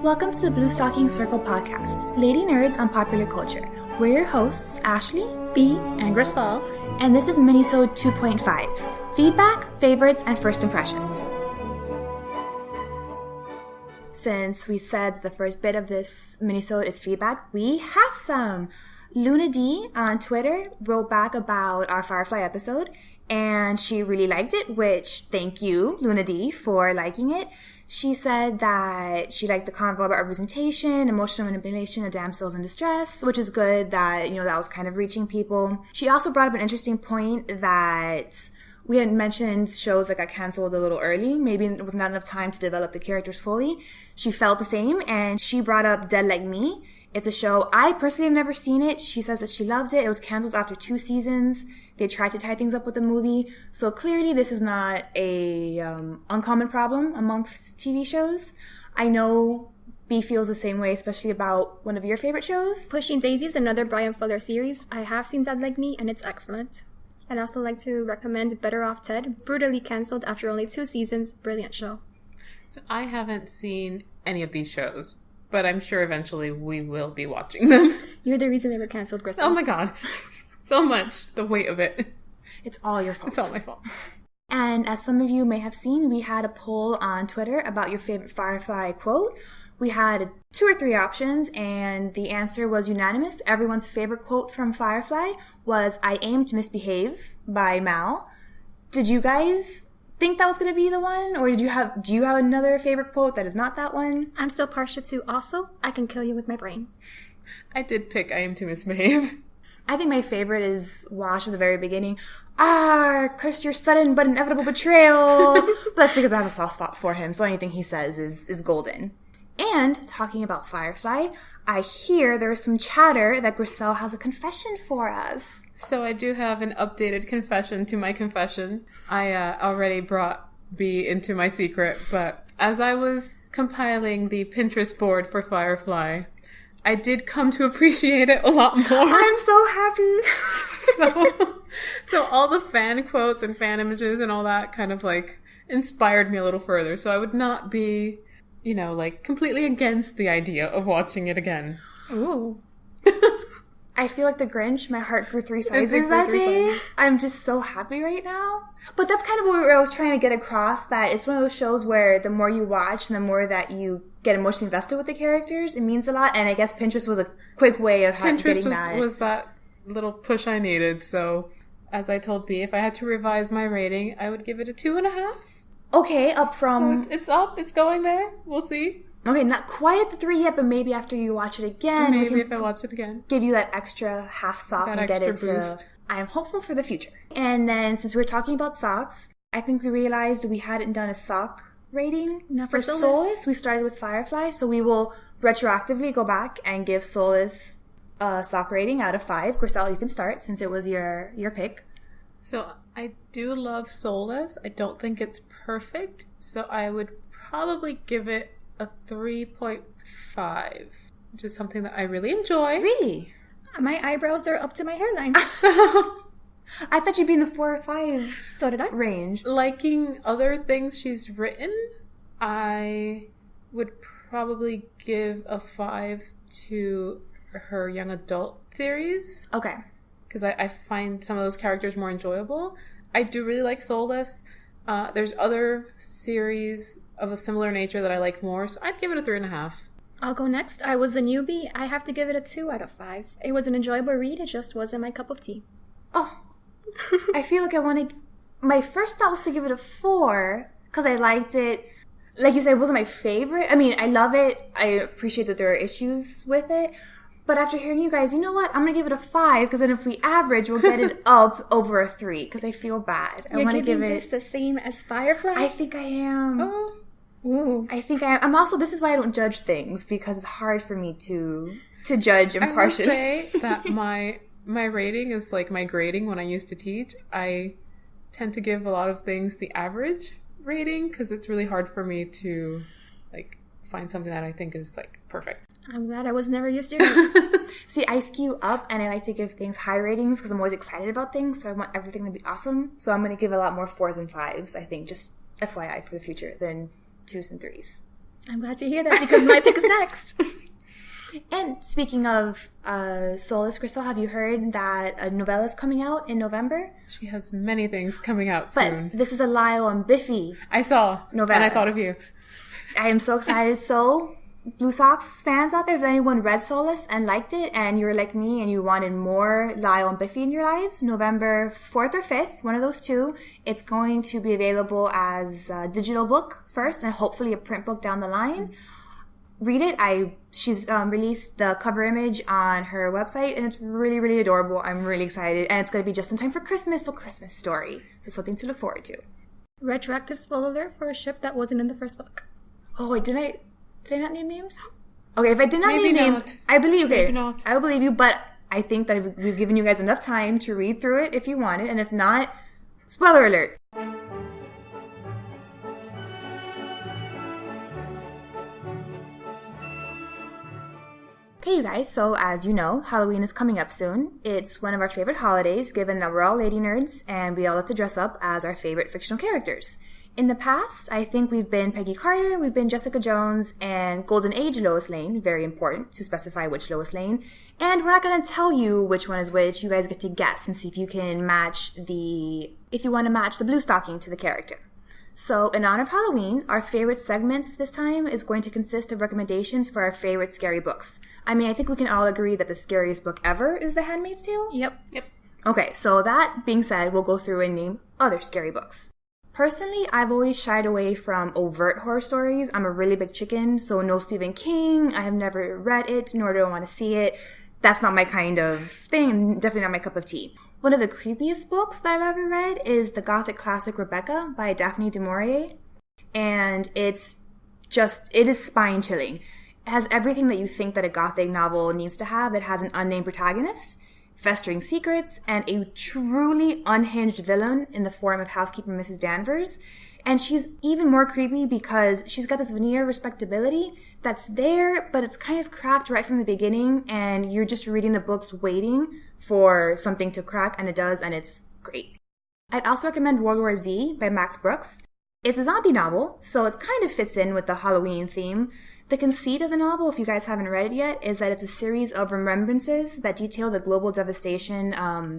Welcome to the Bluestocking Circle podcast, Lady Nerds on Popular Culture. We're your hosts, Ashley, B, and Gricel, and this is Minisode 2.5, feedback, favorites, and first impressions. Since we said the first bit of this Minisode is feedback, we have some. Luna D on Twitter wrote back about our Firefly episode, and she really liked it, which thank you, Luna D, for liking it. She said that she liked the convo about representation, emotional manipulation of damsels in distress, which is good that, that was kind of reaching people. She also brought up an interesting point that we had mentioned shows that got canceled a little early. Maybe it was not enough time to develop the characters fully. She felt the same, and she brought up Dead Like Me. It's a show, I personally have never seen it. She says that she loved it. It was canceled after 2 seasons. They tried to tie things up with the movie. So clearly this is not a uncommon problem amongst TV shows. I know B feels the same way, especially about one of your favorite shows. Pushing Daisy is another Brian Fuller series. I have seen Dead Like Me, and it's excellent. I'd also like to recommend Better Off Ted, brutally canceled after only 2 seasons. Brilliant show. So I haven't seen any of these shows, but I'm sure eventually we will be watching them. You're the reason they were canceled, Gricel. Oh my god. So much. The weight of it. It's all your fault. It's all my fault. And as some of you may have seen, we had a poll on Twitter about your favorite Firefly quote. We had 2 or 3 options, and the answer was unanimous. Everyone's favorite quote from Firefly was, "I aim to misbehave" by Mal. Did you guys think that was going to be the one? Or do you have another favorite quote that is not that one? I'm still partial to also, I can kill you with my brain. I did pick I Aim to Misbehave. I think my favorite is Wash at the very beginning. Curse your sudden but inevitable betrayal. But that's because I have a soft spot for him, so anything he says is golden. And talking about Firefly, I hear there is some chatter that Gricel has a confession for us. So I do have an updated confession to my confession. I already brought B into my secret, but as I was compiling the Pinterest board for Firefly, I did come to appreciate it a lot more. I'm so happy. So all the fan quotes and fan images and all that kind of inspired me a little further. So I would not be, completely against the idea of watching it again. Ooh. I feel like the Grinch. My heart grew 3 sizes that day. I'm just so happy right now. But that's kind of what I was trying to get across, that it's one of those shows where the more you watch and the more that you get emotionally invested with the characters, it means a lot. And I guess Pinterest was a quick way of getting that. Pinterest was that little push I needed. So as I told B, if I had to revise my rating, I would give it a 2.5. Okay, up from... So it's up. It's going there. We'll see. Okay, not quite at the 3 yet, but maybe after you watch it again. Maybe if I watch it again. Give you that extra half sock and get it boost. I am hopeful for the future. And then, since we were talking about socks, I think we realized we hadn't done a sock rating. Not for for Solace. We started with Firefly, so we will retroactively go back and give Solace a sock rating out of 5. Gricel, you can start, since it was your pick. So, I do love Solace. I don't think it's perfect, so I would probably give it a 3.5, which is something that I really enjoy. Really? My eyebrows are up to my hairline. I thought you'd be in the 4 or 5 So did I. range. Liking other things she's written, I would probably give a 5 to her young adult series. Okay. Because I find some of those characters more enjoyable. I do really like Solace. There's other series of a similar nature that I like more, so I'd give it a 3.5. I'll go next. I was a newbie. I have to give it a 2 out of 5. It was an enjoyable read. It just wasn't my cup of tea. Oh, I feel like I want to... My first thought was to give it a 4, because I liked it. Like you said, it wasn't my favorite. I mean, I love it. I appreciate that there are issues with it. But after hearing you guys, you know what? I'm going to give it a 5, because then if we average, we'll get it up over a 3, because I feel bad. You're giving this the same as Firefly? I think I am. Oh. Ooh. I think I am. I'm also... This is why I don't judge things, because it's hard for me to judge impartially. I will say that my rating is like my grading when I used to teach. I tend to give a lot of things the average rating, because it's really hard for me to find something that I think is perfect. I'm glad I was never used to it. See, I skew up, and I like to give things high ratings because I'm always excited about things, so I want everything to be awesome. So I'm going to give a lot more 4s and 5s, I think, just FYI for the future, than 2s and 3s. I'm glad to hear that because my pick is next. And speaking of Soulless, Gricel, have you heard that a novella is coming out in November? She has many things coming out But soon. this is a Lyle and Biffy. I saw novella. and I thought of you. I am so excited. So, Blue Sox fans out there, if anyone read Soulless and liked it, and you were like me and you wanted more Lyle and Biffy in your lives, November 4th or 5th, one of those two, it's going to be available as a digital book first and hopefully a print book down the line. Read it. She's released the cover image on her website, and it's really, really adorable. I'm really excited, and it's going to be just in time for Christmas, so Christmas story. So something to look forward to. Retroactive spoiler alert for a ship that wasn't in the first book. Oh, wait, did I not name names? Okay, if I did not Maybe name not. names, I believe. Okay, Maybe not. I will believe you, but I think that we've given you guys enough time to read through it if you want it, and if not, spoiler alert. Okay, you guys, so as you know, Halloween is coming up soon. It's one of our favorite holidays, given that we're all lady nerds and we all love to dress up as our favorite fictional characters. In the past, I think we've been Peggy Carter, we've been Jessica Jones, and Golden Age Lois Lane, very important to specify which Lois Lane. And we're not going to tell you which one is which, you guys get to guess and see if you can if you want to match the Bluestocking to the character. So, in honor of Halloween, our favorite segments this time is going to consist of recommendations for our favorite scary books. I mean, I think we can all agree that the scariest book ever is The Handmaid's Tale? Yep. Okay, so that being said, we'll go through and name other scary books. Personally, I've always shied away from overt horror stories. I'm a really big chicken, so no Stephen King. I have never read it, nor do I want to see it. That's not my kind of thing, definitely not my cup of tea. One of the creepiest books that I've ever read is the Gothic classic Rebecca by Daphne du Maurier. And it is spine-chilling. It has everything that you think that a Gothic novel needs to have. It has an unnamed protagonist, festering secrets, and a truly unhinged villain in the form of housekeeper Mrs. Danvers. And she's even more creepy because she's got this veneer of respectability that's there, but it's kind of cracked right from the beginning, and you're just reading the books waiting for something to crack, and it does, and it's great. I'd also recommend World War Z by Max Brooks. It's a zombie novel, so it kind of fits in with the Halloween theme. The conceit of the novel, if you guys haven't read it yet, is that it's a series of remembrances that detail the global devastation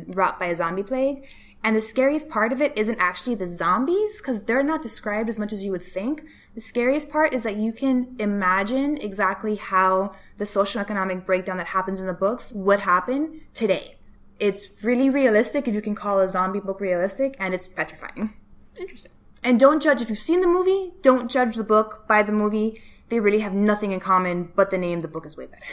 wrought by a zombie plague. And the scariest part of it isn't actually the zombies, because they're not described as much as you would think. The scariest part is that you can imagine exactly how the social economic breakdown that happens in the books would happen today. It's really realistic, if you can call a zombie book realistic, and it's petrifying. Interesting. And don't judge, if you've seen the movie, don't judge the book by the movie. They really have nothing in common, but the name of the book is way better.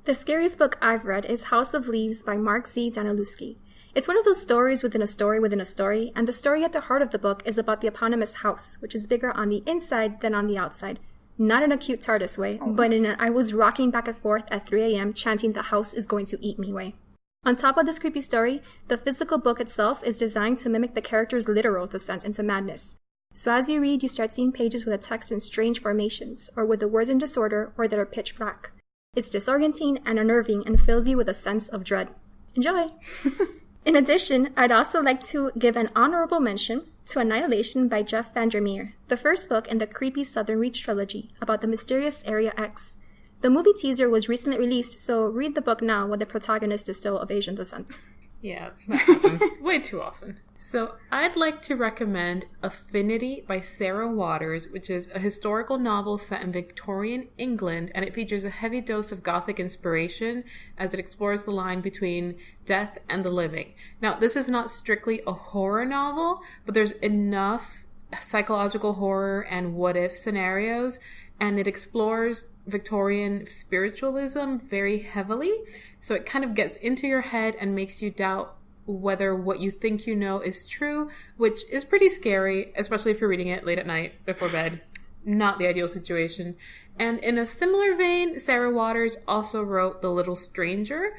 The scariest book I've read is House of Leaves by Mark Z. Danilewski. It's one of those stories within a story within a story, and the story at the heart of the book is about the eponymous house, which is bigger on the inside than on the outside. Not in a cute TARDIS way, but in an I was rocking back and forth at 3 a.m. chanting the house is going to eat me way. On top of this creepy story, the physical book itself is designed to mimic the character's literal descent into madness. So as you read, you start seeing pages with a text in strange formations, or with the words in disorder, or that are pitch black. It's disorienting and unnerving and fills you with a sense of dread. Enjoy! In addition, I'd also like to give an honorable mention to Annihilation by Jeff Vandermeer, the first book in the creepy Southern Reach trilogy about the mysterious Area X. The movie teaser was recently released, so read the book now when the protagonist is still of Asian descent. Yeah, that happens way too often. So I'd like to recommend Affinity by Sarah Waters, which is a historical novel set in Victorian England, and it features a heavy dose of Gothic inspiration as it explores the line between death and the living. Now, this is not strictly a horror novel, but there's enough psychological horror and what-if scenarios, and it explores Victorian spiritualism very heavily, so it kind of gets into your head and makes you doubt whether what you think you know is true, which is pretty scary, especially if you're reading it late at night before bed. Not the ideal situation. And in a similar vein, Sarah Waters also wrote The Little Stranger,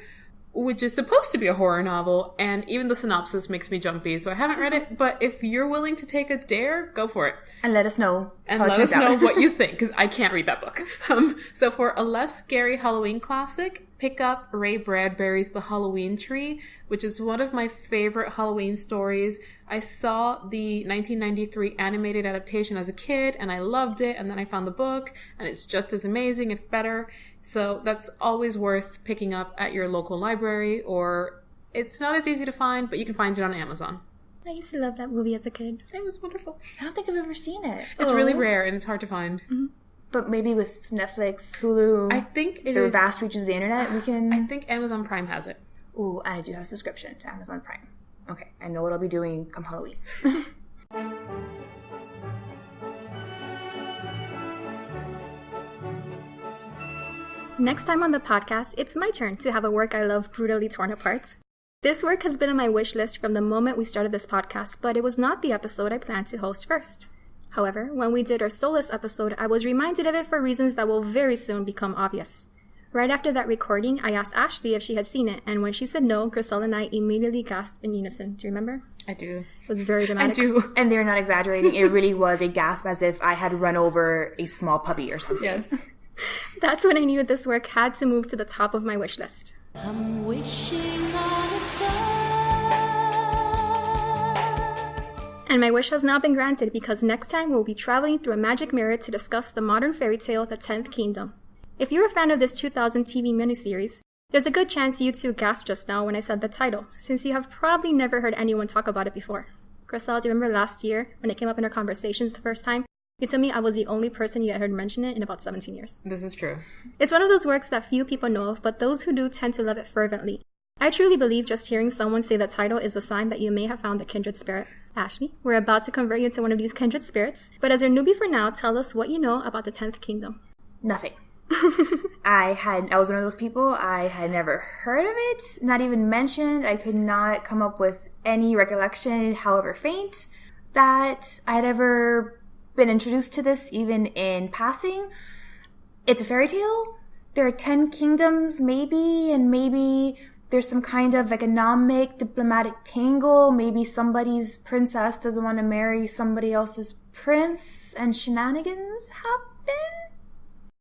which is supposed to be a horror novel, and even the synopsis makes me jumpy, so I haven't read it, but if you're willing to take a dare, go for it. And let us know. And let us know what you think, because I can't read that book. So for a less scary Halloween classic, pick up Ray Bradbury's The Halloween Tree, which is one of my favorite Halloween stories. I saw the 1993 animated adaptation as a kid, and I loved it, and then I found the book, and it's just as amazing, if better. So that's always worth picking up at your local library, or it's not as easy to find, but you can find it on Amazon. I used to love that movie as a kid. It was wonderful. I don't think I've ever seen it. It's really rare, and it's hard to find. Mm-hmm. But maybe with Netflix, Hulu, I think it the is. vast reaches of the internet, we can... I think Amazon Prime has it. Ooh, and I do have a subscription to Amazon Prime. Okay, I know what I'll be doing come Halloween. Next time on the podcast, it's my turn to have a work I love brutally torn apart. This work has been on my wish list from the moment we started this podcast, but it was not the episode I planned to host first. However, when we did our Solace episode, I was reminded of it for reasons that will very soon become obvious. Right after that recording, I asked Ashley if she had seen it, and when she said no, Gricel and I immediately gasped in unison. Do you remember? I do. It was very dramatic. I do. And they're not exaggerating. It really was a gasp as if I had run over a small puppy or something. Yes. That's when I knew this work had to move to the top of my wish list. I'm wishing on a star. And my wish has now been granted because next time we'll be traveling through a magic mirror to discuss the modern fairy tale, The 10th Kingdom. If you're a fan of this 2000 TV miniseries, there's a good chance you too gasped just now when I said the title, since you have probably never heard anyone talk about it before. Gricel, do you remember last year when it came up in our conversations the first time? You told me I was the only person you had heard mention it in about 17 years. This is true. It's one of those works that few people know of, but those who do tend to love it fervently. I truly believe just hearing someone say the title is a sign that you may have found a kindred spirit. Ashley, we're about to convert you into one of these kindred spirits, but as your newbie for now, tell us what you know about the 10th Kingdom. Nothing. I was one of those people, I had never heard of it, not even mentioned. I could not come up with any recollection, however faint, that I'd ever been introduced to this, even in passing. It's a fairy tale. There are 10 kingdoms, maybe, and maybe there's some kind of economic, diplomatic tangle. Maybe somebody's princess doesn't want to marry somebody else's prince, and shenanigans happen.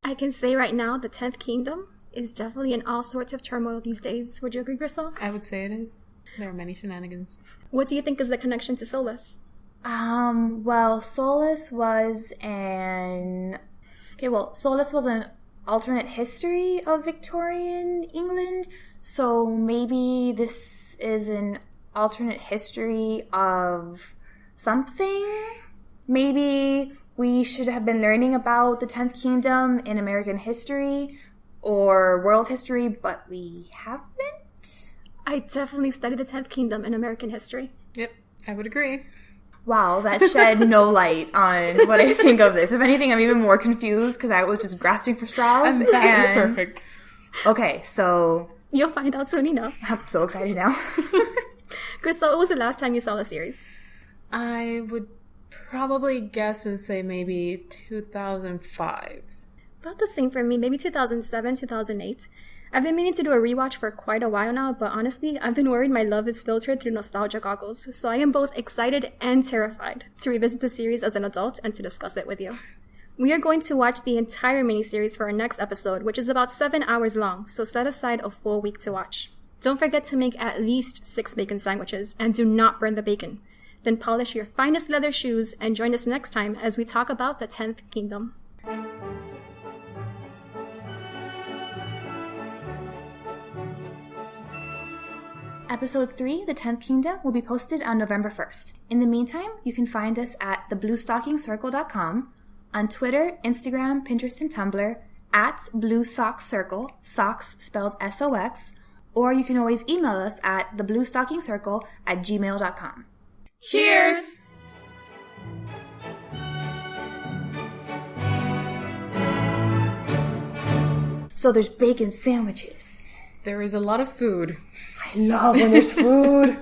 I can say right now the 10th Kingdom is definitely in all sorts of turmoil these days. Would you agree, Gricel? I would say it is. There are many shenanigans. What do you think is the connection to Solace? Well, Solace was an alternate history of Victorian England. So maybe this is an alternate history of something. Maybe we should have been learning about the 10th Kingdom in American history or world history, but we haven't. I definitely studied the 10th Kingdom in American history. Yep, I would agree. Wow, that shed no light on what I think of this. If anything, I'm even more confused because I was just grasping for straws. And that is perfect. Okay, so... You'll find out soon enough. I'm so excited now. Gricel, what was the last time you saw the series? I would probably guess and say maybe 2005. About the same for me, maybe 2007, 2008. I've been meaning to do a rewatch for quite a while now, but honestly, I've been worried my love is filtered through nostalgia goggles, so I am both excited and terrified to revisit the series as an adult and to discuss it with you. We are going to watch the entire miniseries for our next episode, which is about 7 hours long, so set aside a full week to watch. Don't forget to make at least 6 bacon sandwiches, and do not burn the bacon. Then polish your finest leather shoes and join us next time as we talk about the 10th Kingdom. Episode 3, The 10th Kingdom, will be posted on November 1st. In the meantime, you can find us at thebluestockingcircle.com, on Twitter, Instagram, Pinterest, and Tumblr, at BlueSocksCircle, socks spelled S-O-X, or you can always email us at thebluestockingcircle@gmail.com. Cheers! So there's bacon sandwiches. There is a lot of food. I love when there's food.